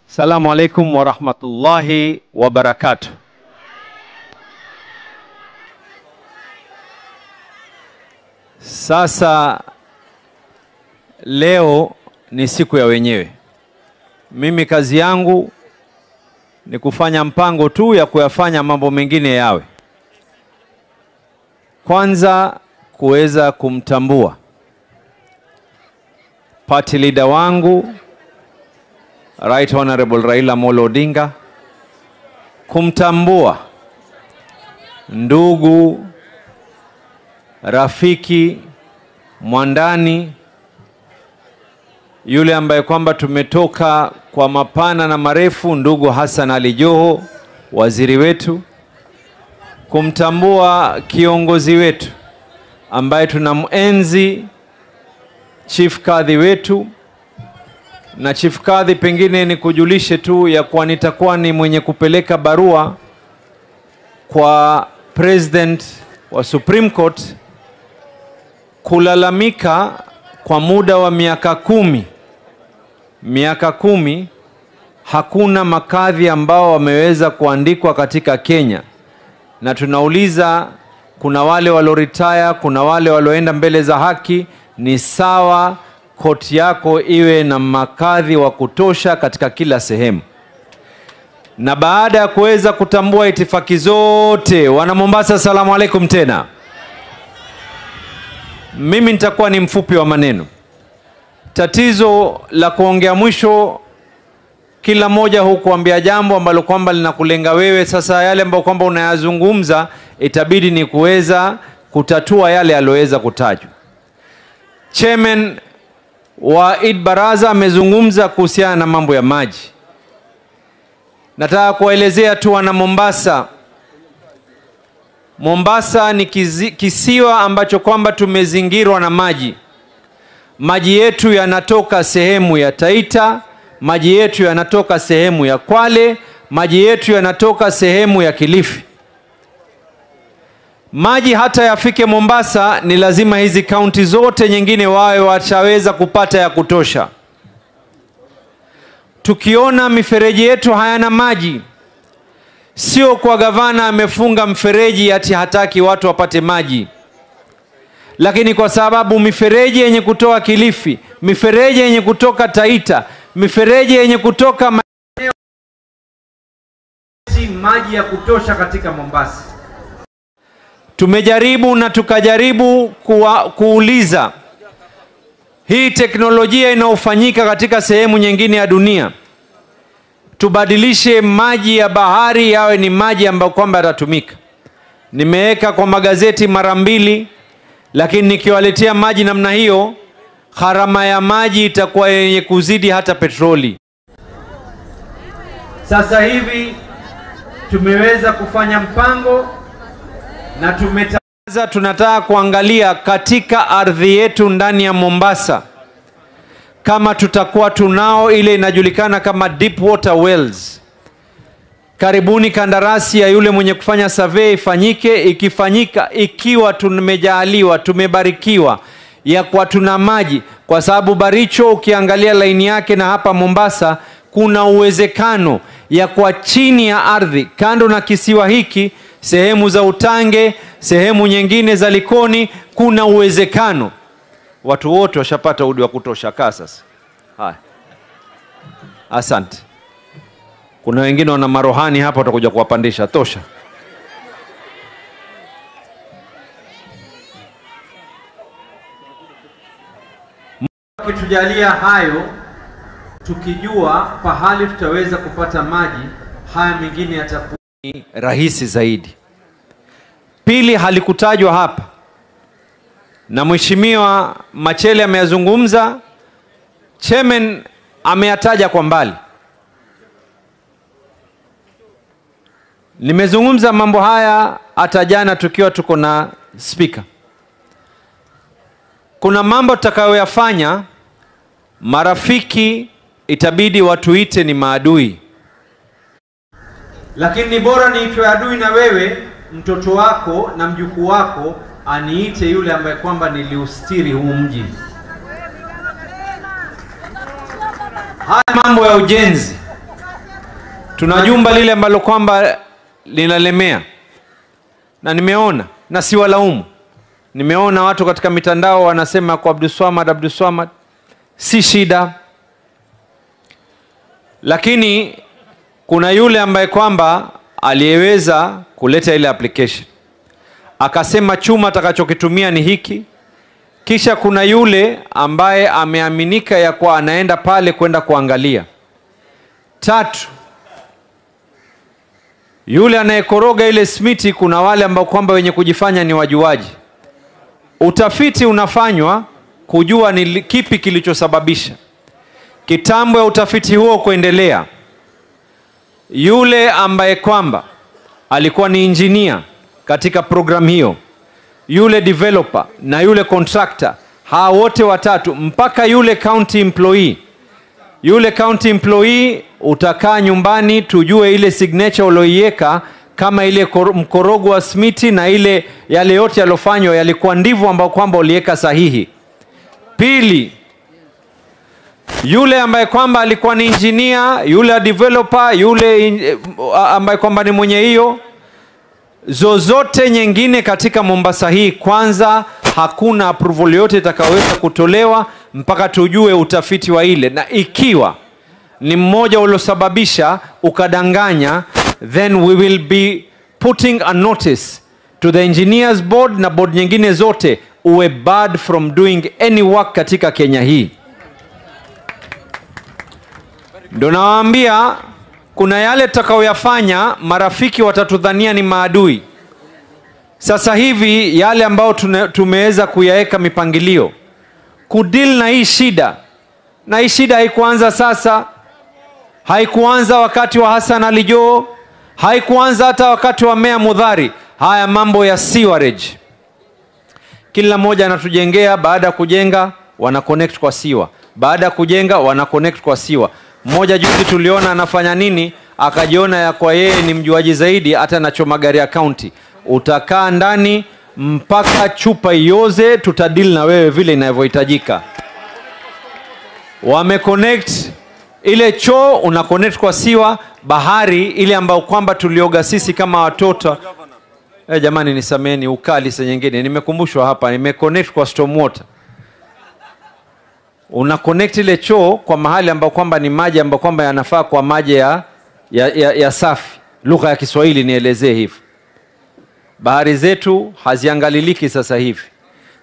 Assalamu alaikum wa rahmatullahi wa barakatuh. Sasa leo ni siku ya wenyewe. Mimi kazi yangu ni kufanya mpango tu ya kuyafanya mambo mengine yawe. Kwanza kuweza kumtambua party leader wangu Right Honorable Raila Amolo Odinga, kumtambua ndugu, rafiki, mwandani, yule ambaye kwamba tumetoka kwa mapana na marefu, ndugu Hassan Ali Joho, waziri wetu, kumtambua kiongozi wetu ambaye tunamuenzi, Chief Kadhi wetu. Na Chief Kadhi, pengine ni kujulishe tu ya kuwa nitakuwa ni mwenye kupeleka barua kwa President wa Supreme Court kulalamika kwa muda wa miaka kumi hakuna makadhi ambao wameweza kuandikwa katika Kenya. Na tunauliza, kuna wale walioretire, kuna wale walioenda mbele za haki, ni sawa koti yako iwe na makadhi wa kutosha katika kila sehemu. Na baada ya kuweza kutambua itifaki zote, wana Mombasa, salamu alaikum tena. Mimi nitakuwa ni mfupi wa maneno. Tatizo la kuongea mwisho, kila moja hukuambia jambo ambalo kwamba linakulenga wewe. Sasa yale ambayo kwamba unayazungumza itabidi ni kuweza kutatua yale aliyoweza kutajwa. Chairman wa Eid Baraza amezungumza kuhusiana na mambo ya maji. Nataka kuelezea tu wana Mombasa. Mombasa ni kisiwa ambacho kwamba tumezingirwa na maji. Maji yetu yanatoka sehemu ya Taita, maji yetu yanatoka sehemu ya Kwale, maji yetu yanatoka sehemu ya Kilifi. Maji hata yafike Mombasa ni lazima hizi kaunti zote nyingine wawe wachaweza kupata ya kutosha. Tukiona mifereji yetu hayana maji, sio kwa gavana amefunga mfereji ati hataki watu wapate maji, lakini kwa sababu mifereji yenye kutoka Kilifi, mifereji yenye kutoka Taita, mifereji yenye kutoka maji ya kutosha katika Mombasa. Tumejaribu na tukajaribu kuuliza hii teknolojia inaofanyika katika sehemu nyingine ya dunia, tubadilishe maji ya bahari yawe ni maji ambayo kwamba yatatumika. Nimeweka kwa magazeti mara 2, lakini nikiwaletea maji namna hiyo, gharama ya maji itakuwa yenye kuzidi hata petroli. Sasa hivi tumeweza kufanya mpango na tumetangaza tunataka kuangalia katika ardhi yetu ndani ya Mombasa kama tutakuwa tunao ile inajulikana kama deep water wells. Karibuni kandarasi ya yule mwenye kufanya survey ifanyike. Ikifanyika, ikiwa tumejaaliwa, tumebarikiwa ya kuwa tuna maji, kwa sababu Baricho ukiangalia laini yake na hapa Mombasa kuna uwezekano ya kwa chini ya ardhi, kando na kisiwa hiki, sehemu za Utange, sehemu nyingine za Likoni, kuna uwezekano. Watu wote washapata udi wa kutosha sasa. Haya. Asante. Kuna wengine wana marohani hapa, watakuja kuwapandisha tosha. Mungu tujalia hayo, tukijua pahali tutaweza kupata maji, haya mengine yatakuwa rahisi zaidi. Pili, halikutajwa hapa na Mheshimiwa Machele ameyazungumza, Chairman ameyataja kwa mbali. Nimezungumza mambo haya hata jana tukiwa tuko na speaker. Kuna mambo tutakayoyafanya, marafiki itabidi watuite ni maadui, lakini ni bora niitwe adui na wewe, mtoto wako na mjukuu wako aniite yule ambaye kwamba niliustiri huu mji. Haya mambo ya ujenzi, Tuna jumba lile ambalo kwamba linalemea, na nimeona, na si walaumu, nimeona watu katika mitandao wanasema kwa Abdulswamad, si shida. Lakini kuna yule ambaye kwamba aliyeweza kuleta ile application, akasema chuma atakachokitumia ni hiki. Kisha kuna yule ambaye ameaminika ya kwa anaenda pale kwenda kuangalia. 3, yule anayekoroga ile smiti, kuna wale ambao kwamba wenye kujifanya ni wajuaji. Utafiti unafanywa kujua ni kipi kilichosababisha. Kitambo ya utafiti huo kuendelea, yule ambaye kwamba alikuwa ni engineer katika program hiyo, yule developer na yule contractor, hawa wote watatu, mpaka yule county employee. Yule county employee utakaa nyumbani tujue ile signature ulioiweka, kama ile mkorogo wa smiti na ile yale yote yalofanywa yalikuwa ndivyo ambao kwamba uliweka sahihi. Pili, yule ambaye kwamba alikuwa ni engineer, yule developer, yule ambaye kwamba ni mwenye hiyo zozote nyingine katika Mombasa hii, kwanza hakuna approval yote itakayoweza kutolewa mpaka tujue utafiti wa ile, na ikiwa ni mmoja uliosababisha ukadanganya, then we will be putting a notice to the engineers board na board nyingine zote uwe barred from doing any work katika Kenya hii. Ndio nawaambia, kuna yale tutakayoyafanya marafiki watatudhania ni maadui. Sasa hivi yale ambao tumeweza kuyaweka mipangilio kudeal na hii shida, na hii shida haikuanza sasa, haikuanza wakati wa Hassan Ali Joho, haikuanza hata wakati wa Meya Mudhari. Haya mambo ya sewerage, kila mmoja anatujengea, baada ya kujenga wana connect kwa siwa, baada ya kujenga wana connect kwa siwa. Mmoja juzi tuliona anafanya nini, akajiona ya kwa yeye ni mjuaji zaidi, hata nacho magari ya county. Utakaa ndani mpaka chupa ioze, tutadili na wewe vile inavyohitajika. Wame connect ile choo, una connect kwa siwa. Bahari ile ambao kwamba tulioga sisi kama watoto, jamani nisameni ukali saa nyingine, nimekumbushwa hapa, nimeconnect kwa stormwater. Una connect ile choo kwa mahali ambao kwamba ni maji ambao kwamba yanafaa kwa maji ya safi. Lugha ya Kiswahili nielezee hivi. Bahari zetu haziangaliliki sasa hivi.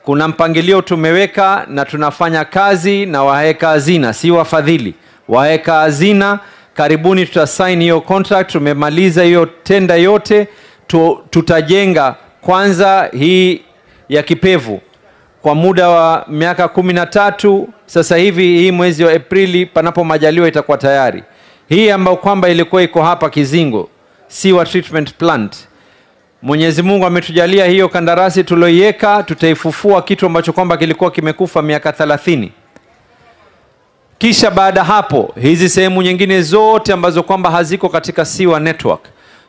Kuna mpangilio tumeweka na tunafanya kazi na waheka hazina, si wafadhili. Waheka hazina, karibuni tutasign hiyo contract, tumemaliza hiyo tenda yote. Tutajenga kwanza hii ya Kipevu kwa muda wa miaka 13. Sasa hivi hii mwezi wa Aprili panapo majaliwa itakuwa tayari. Hii ambao kwamba ilikuwa iko hapa Kizingo, sewer treatment plant, Mwenyezi Mungu ametujalia hiyo kandarasi tuloiweka, tutaifufua kitu ambacho kwamba kilikuwa kimekufa miaka 30. Kisha baada hapo hizi sehemu nyingine zote ambazo kwamba haziko katika sewer network,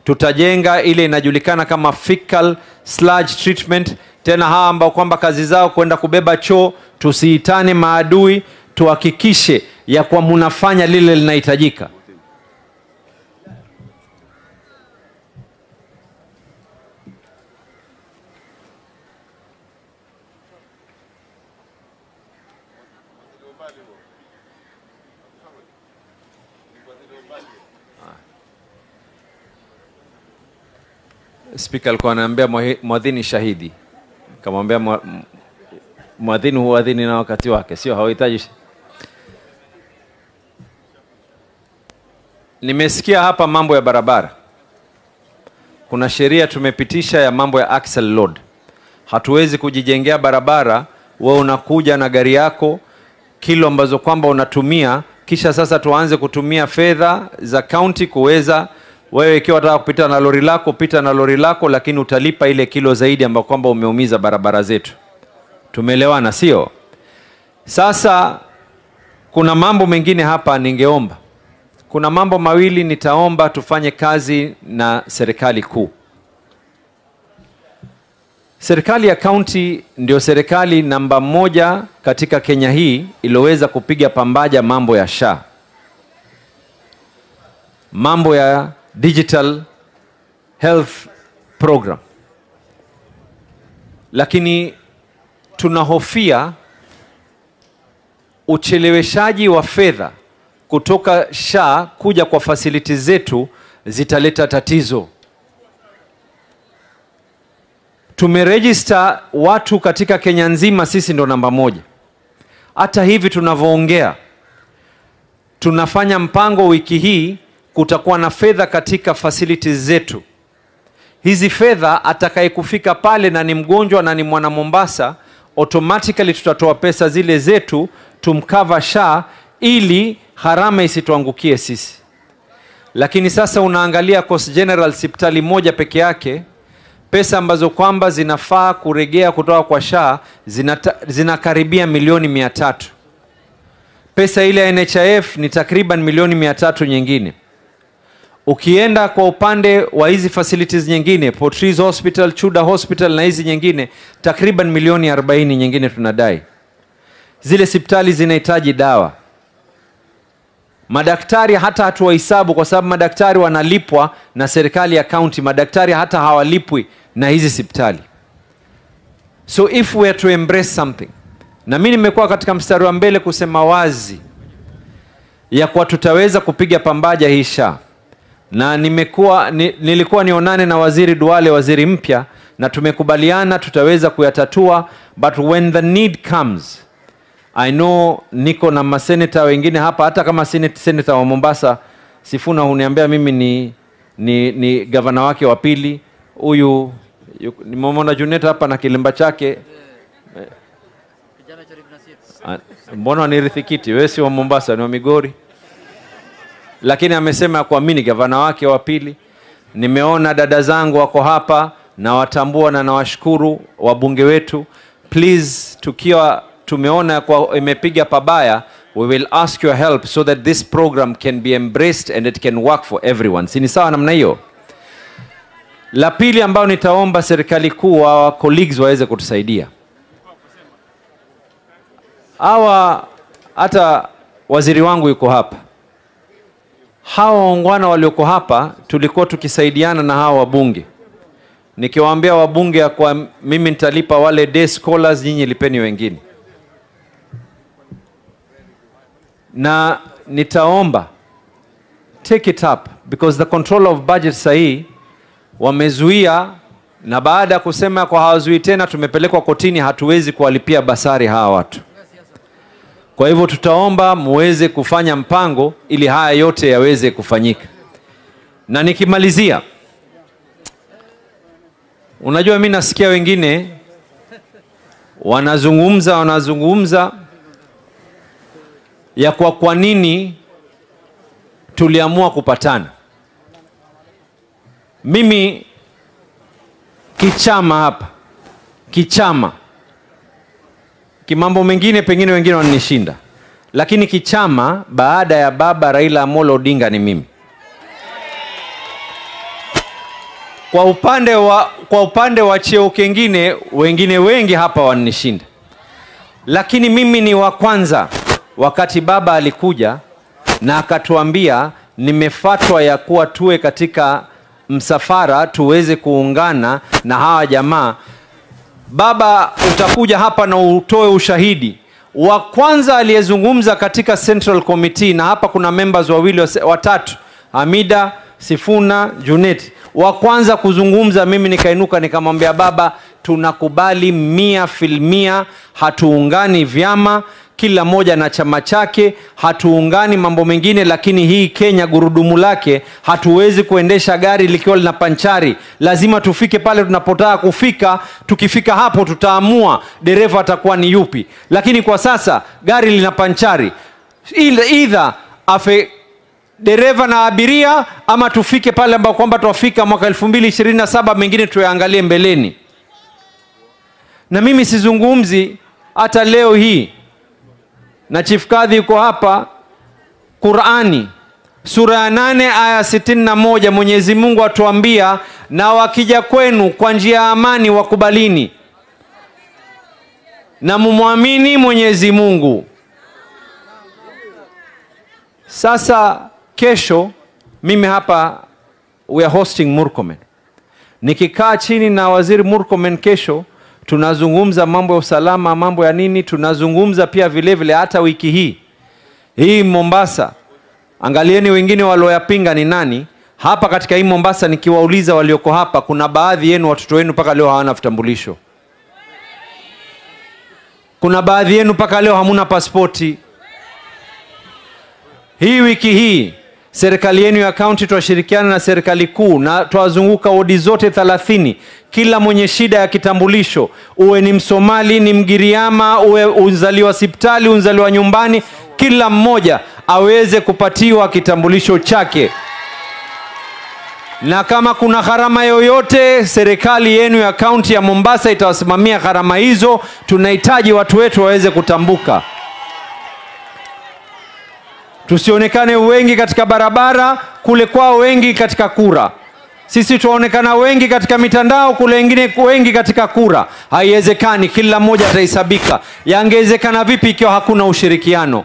tutajenga ile inajulikana kama fecal sludge treatment. Tena hawa ambao kwamba kazi zao kwenda kubeba choo, tusiitane maadui, tuhakikishe ya kwa munafanya lile linahitajika. Speaker alikuwa ananiambia mwadhini shahidi. Kamwambia mwadhini huadhini na wakati wake, sio hauhitaji. Nimesikia hapa mambo ya barabara. Kuna sheria tumepitisha ya mambo ya axle load. Hatuwezi kujijengea barabara wewe unakuja na gari yako kilo ambazo kwamba unatumia, kisha sasa tuanze kutumia fedha za county kuweza wewe ikiwa unataka kupita na lori lako, pita na lori lako, lakini utalipa ile kilo zaidi ambayo kwamba umeumiza barabara zetu. Tumeelewana sio? Sasa kuna mambo mengine hapa ningeomba. Kuna mambo mawili nitaomba tufanye kazi na serikali kuu. Serikali ya county ndio serikali namba 1 katika Kenya hii iliyoweza kupiga pambaja mambo ya SHA. mambo ya digital health program, lakini tunahofia ucheleweshaji wa fedha kutoka SHA kuja kwa facilities zetu zitaleta tatizo. Tumeregister watu katika Kenya nzima, sisi ndo namba 1. Hata hivi tunavyoongea, tunafanya mpango wiki hii, kutakuwa na fedha katika facilities zetu. Hizi fedha atakayekufika pale na ni mgonjwa na ni mwana Mombasa, automatically tutatoa pesa zile zetu tumcover SHA ili gharama isituangukie sisi. Lakini sasa unaangalia Coast General hospitali moja peke yake, pesa ambazo kwamba zinafaa kuregea kutoka kwa SHA zinakaribia milioni 300. Pesa ile ya NHIF ni takriban milioni 300 nyingine. Ukienda kwa upande wa hizi facilities nyingine, Portrees Hospital, Chuda Hospital na hizi nyingine, takriban milioni 40 nyingine tunadai. Zile hospitali zinahitaji dawa. Madaktari hata hatuwahesabu kwa sababu madaktari wanalipwa na serikali ya county, madaktari hata hawalipwi na hizi hospitali. So if we are to embrace something, na mimi nimekuwa katika mstari wa mbele kusema wazi ya kwa tutaweza kupiga pambaja hii SHA, na nilikuwa nionane na Waziri Duale, waziri mpya, na tumekubaliana tutaweza kuyatatua, but when the need comes, I know niko na maseneta wengine hapa, hata kama senator wa Mombasa Sifuna huniambia mimi ni gavana wake wa pili. Huyu nimemwona Junet hapa na kilemba chake. Mbona nirithikiti? Wewe si wa Mombasa, ni wa Migori. Lakini amesema kwa mimi ni gavana wake wa pili. Nimeona dada zangu wako hapa na watambua na nawashukuru wabunge wetu. Please, tukiwa tumeona kwa imepiga pabaya, we will ask your help so that this program can be embraced and it can work for everyone. Si ni sawa namna hiyo? La pili ambao nitaomba serikali kuu wa colleagues waweze kutusaidia. Hata waziri wangu yuko hapa. Hawa waungwana walioko hapa tulikuwa tukisaidiana na hawa wabunge. Nikiwaambia wabunge kwa mimi nitalipa wale day scholars, nyinyi lipeni wengine. Na nitaomba take it up because the control of budget sahi wamezuia, na baada ya kusema kwa hawazui tena tumepelekwa kotini, hatuwezi kuwalipia basari hawa watu. Kwa hivyo tutaomba muweze kufanya mpango ili haya yote yaweze kufanyika. Na nikimalizia, unajua mimi nasikia wengine wanazungumza ya kwa nini tuliamua kupatana. Mimi kichama hapa, kichama kimambo mengine pengine wengine wananishinda, lakini kichama baada ya baba Raila Amolo Odinga ni mimi. Kwa upande wa cheo kingine wengine wengi hapa wananishinda, lakini mimi ni wa kwanza. Wakati baba alikuja na akatuambia nimefatwa ya kuwa tuwe katika msafara tuweze kuungana na hawa jamaa, baba utakuja hapa na utoe ushahidi. Wa kwanza aliyezungumza katika Central Committee, na hapa kuna members wawili watatu, Hamida, Sifuna, Junet, wa kwanza kuzungumza, mimi nikainuka nikamwambia baba, tunakubali 100%, hatuungani vyama, kila moja na chama chake, hatuungani mambo mengine, lakini hii Kenya gurudumu lake hatuwezi kuendesha gari likiwa lina panchari. Lazima tufike pale tunapotaka kufika. Tukifika hapo tutaamua dereva atakuwa ni yupi. Lakini kwa sasa gari lina panchari, either afe dereva na abiria, ama tufike pale ambapo kwamba tuafika mwaka 2027, mengine tuyaangalie mbeleni. Na mimi sizungumzi hata leo hii, na Chief Kadhi yuko hapa, Qur'ani sura ya 8 aya 61, Mwenyezi Mungu atuambia, na wakija kwenu kwa njia ya amani wakubalini na mumwamini Mwenyezi Mungu. Sasa kesho Mimi hapa we are hosting Murkomen. Nikikaa chini na waziri Murkomen kesho, tunazungumza mambo ya usalama, mambo ya nini, tunazungumza pia vile vile hata wiki hii Mombasa. Angalieni wengine walioyapinga ni nani. Hapa katika hii Mombasa nikiwauliza walioko hapa, kuna baadhi yenu watoto wenu paka leo hawana vitambulisho. Kuna baadhi yenu paka leo hamuna pasipoti. Hii wiki hii serikali yenu ya kaunti tuwashirikiana na serikali kuu na tuwazunguka wodi zote 30. Kila mwenye shida ya kitambulisho, uwe ni Msomali, ni Mgiriama, uwe unzaliwa hospitali, unzaliwa nyumbani, kila mmoja aweze kupatiwa kitambulisho chake. Na kama kuna gharama yoyote, serikali yenu ya kaunti ya Mombasa itawasimamia gharama hizo. Tunahitaji watu wetu waweze kutambuka. Tusionekane wengi katika barabara, kule kwao wengi katika kura. Sisi tuonekana wengi katika mitandao, kule wengine wengi katika kura. Haiwezekani, kila mmoja atahesabika. Yangewezekana vipi ikiwa hakuna ushirikiano?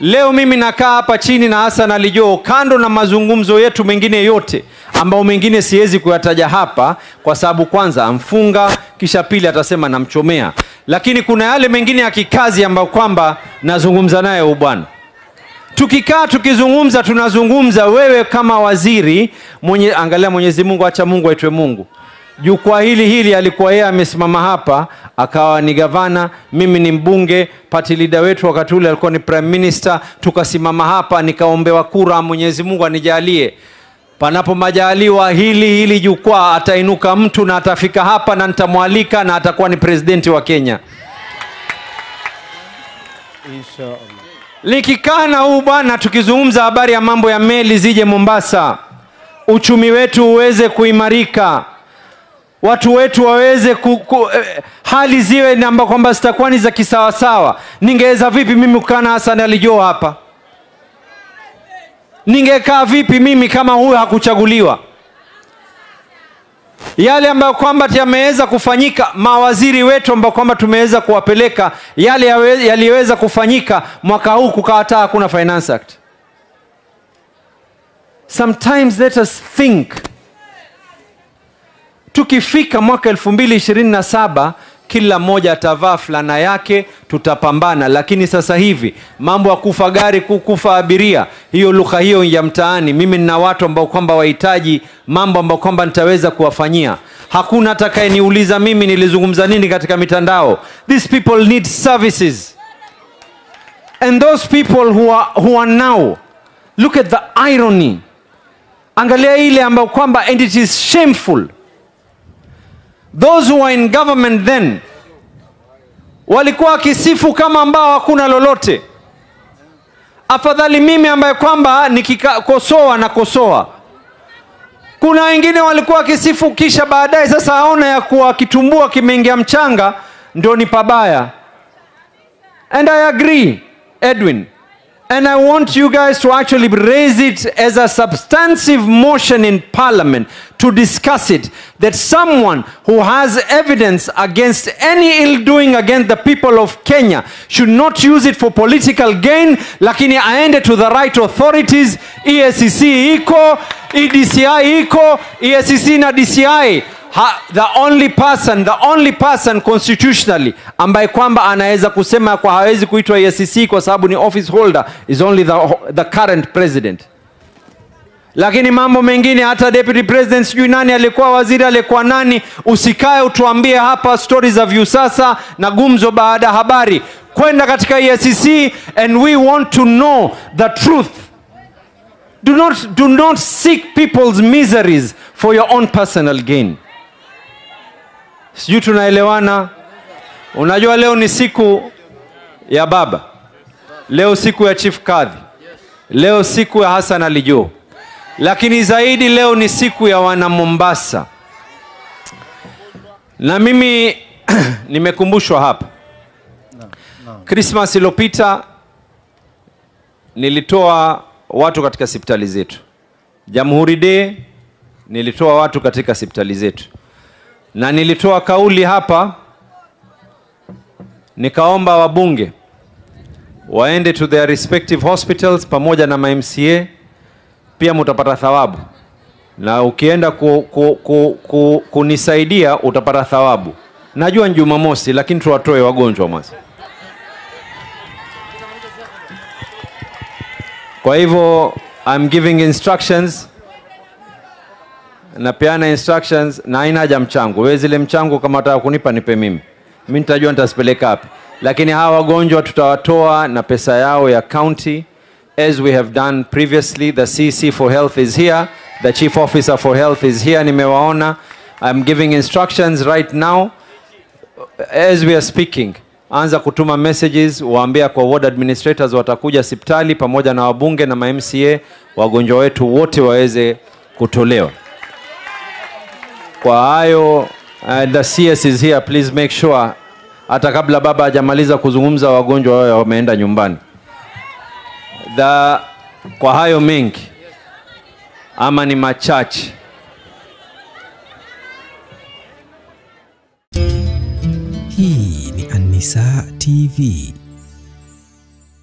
Leo mimi nakaa hapa chini na Hassan Ali Joho, kando na mazungumzo yetu mengine yote ambao mengine siwezi kuyataja hapa kwa sababu kwanza amfunga, kisha pili atasema namchomea. Lakini kuna yale mengine ya kikazi ambao kwamba nazungumza naye bwana. Tukikaa tukizungumza, tunazungumza wewe kama waziri, angalia Mwenyezi Mungu, acha Mungu aitwe Mungu. Jukwaa hili alikuwa yeye amesimama hapa, akawa ni gavana, mimi ni mbunge, party leader wetu wakati ule alikuwa ni prime minister, tukasimama hapa nikaombewa kura, Mwenyezi Mungu anijalie. Panapo majaliwa hili jukwaa atainuka mtu na atafika hapa na nitamwalika na atakuwa ni presidenti wa Kenya. Inshallah. Likikana huu bwana, tukizungumza habari ya mambo ya meli zije Mombasa, uchumi wetu uweze kuimarika, watu wetu waweze hali ziwe namba kwamba zitakuwa ni za kisawasawa. Ningeweza vipi mimi kukaa na Hassan Ali Joho hapa? Ningekaa vipi mimi kama huyu hakuchaguliwa? Yale ambayo kwamba yameweza kufanyika, mawaziri wetu ambao kwamba tumeweza kuwapeleka, yale yaliweza kufanyika mwaka huu kukataa hakuna Finance Act. Sometimes let us think. Tukifika mwaka 2027 kila mmoja atavaa fulana yake, tutapambana. Lakini sasa hivi mambo ya kufa gari, kufa abiria, hiyo lugha hiyo ya mtaani, mimi nina watu ambao kwamba wahitaji mambo ambao kwamba nitaweza kuwafanyia. Hakuna atakayeniuliza mimi nilizungumza nini katika mitandao. These people need services. And those people who are now, look at the irony. Angalia ile ambao kwamba, and it is shameful. Those who were in government then walikuwa kisifu kama ambao hakuna lolote. Afadhali mimi ambaye kwamba nikikosoa na kosoa. Kuna wengine walikuwa kisifu kisha baadaye sasa aona ya kuwa kitumbua kimeingia mchanga ndio ni pabaya. And I agree, Edwin. And I want you guys to actually raise it as a substantive motion in Parliament to discuss it. That someone who has evidence against any ill doing against the people of Kenya should not use it for political gain, lakini aende to the right authorities. EACC iko, EDCI iko, EACC na DCI. The only person constitutionally ambaye kwamba anaweza kusema kwa hawezi kuitwa EACC kwa sababu ni office holder is only the current president. Lakini mambo mengine hata deputy president sijui nani alikuwa waziri alikuwa nani, usikae utuambie hapa stories za Viusasa na gumzo baada habari. Kwenda katika EACC and we want to know the truth. Do not seek people's miseries for your own personal gain. Sijui tunaelewana? Unajua leo ni siku ya baba. Leo siku ya Chief Kadhi. Leo siku ya Hassan Ali Joho. Lakini zaidi leo ni siku ya wana Mombasa. Na mimi nimekumbushwa hapa. Christmas iliyopita nilitoa watu katika hospitali zetu. Jamhuri Day nilitoa watu katika hospitali zetu. Na nilitoa kauli hapa, nikaomba wabunge waende to their respective hospitals pamoja na MCA pia mtapata thawabu. Na ukienda kunisaidia utapata thawabu. Najua ni Jumamosi lakini tuwatoe wagonjwa mwanzo. Kwa hivyo I'm giving instructions. Na peana instructions na haina haja mchango. Wewe zile mchango kama unataka kunipa nipe mimi. Mimi nitajua nitazipeleka wapi. Lakini hawa wagonjwa tutawatoa na pesa yao ya county as we have done previously. The CC for Health is here. The Chief Officer for Health is here. Nimewaona. I'm giving instructions right now. As we are speaking, anza kutuma messages, waambia kwa ward administrators watakuja hospitali pamoja na wabunge na MCA, wagonjwa wetu wote waweze kutolewa. Kwa hayo, the CS is here, please make sure hata kabla baba hajamaliza kuzungumza wagonjwa wao wameenda nyumbani. Kwa hayo mengi ama ni machache. Hii ni An-Nisaa TV.